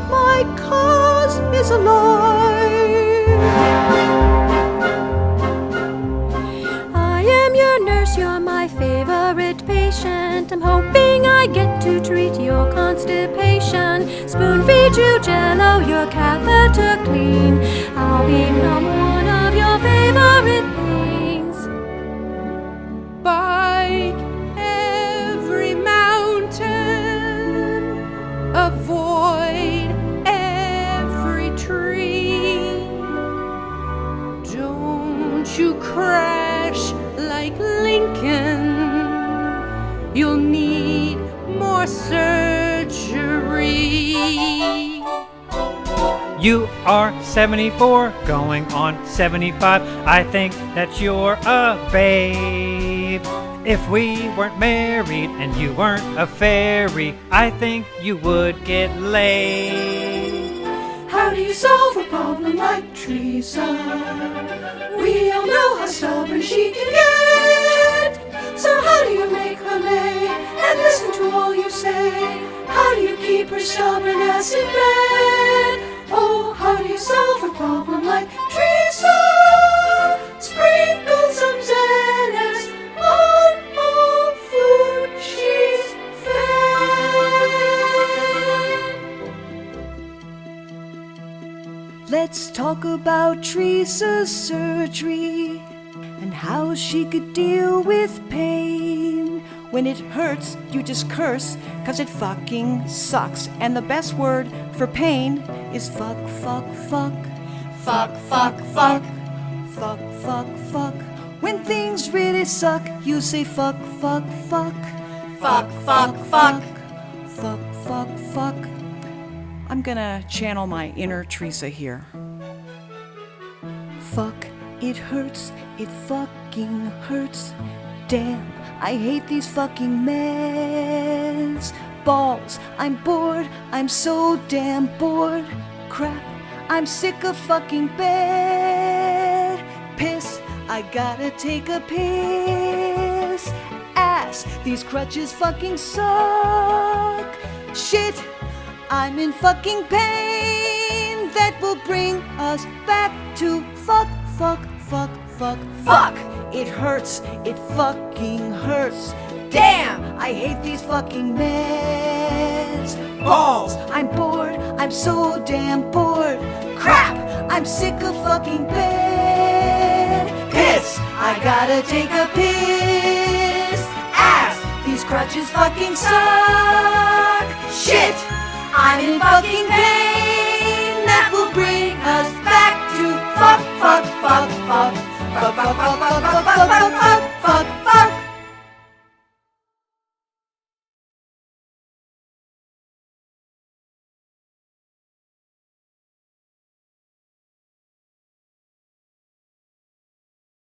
my cause is alive. I am your nurse, you're my favorite patient. I'm hoping I get to treat your constipation. Spoon feed you jello, your catheter clean. I'll become one of your favorite things. Bike every mountain, avoid every tree. Don't you crash like Lincoln, you'll need more surgery. You are 74, going on 75. I think that you're a babe. If we weren't married and you weren't a fairy, I think you would get laid. How do you solve a problem like Tresa? We all know how stubborn she can get. So how do you make her lay and listen to all you say? How do you keep her stubborn ass in bed? Oh, how do you solve a problem like Tresa? Sprinkle some Xanax on all food she's fed. Let's talk about Tresa's surgery and how she could deal with pain. When it hurts, you just curse, 'cause it fucking sucks. And the best word for pain is fuck, fuck, fuck. Fuck, fuck, fuck. Fuck, fuck, fuck. When things really suck, you say fuck, fuck, fuck. Fuck, fuck, fuck. Fuck, fuck, fuck. I'm gonna channel my inner Tresa here. Fuck, it hurts, it fucking hurts. Damn, I hate these fucking meds. Balls, I'm bored, I'm so damn bored. Crap, I'm sick of fucking bed. Piss, I gotta take a piss. Ass, these crutches fucking suck. Shit, I'm in fucking pain. That will bring us back to fuck, fuck, fuck, fuck, fuck. It hurts, it fucking hurts. Damn, I hate these fucking meds. Balls, I'm bored, I'm so damn bored. Crap, I'm sick of fucking bed. Piss, I gotta take a piss. Ass, these crutches fucking suck. Shit, I'm in fucking pain. That will bring us back to fuck, fuck, fuck, fuck. Fuck, fuck, fuck, fuck, fuck, fuck, fuck, fuck.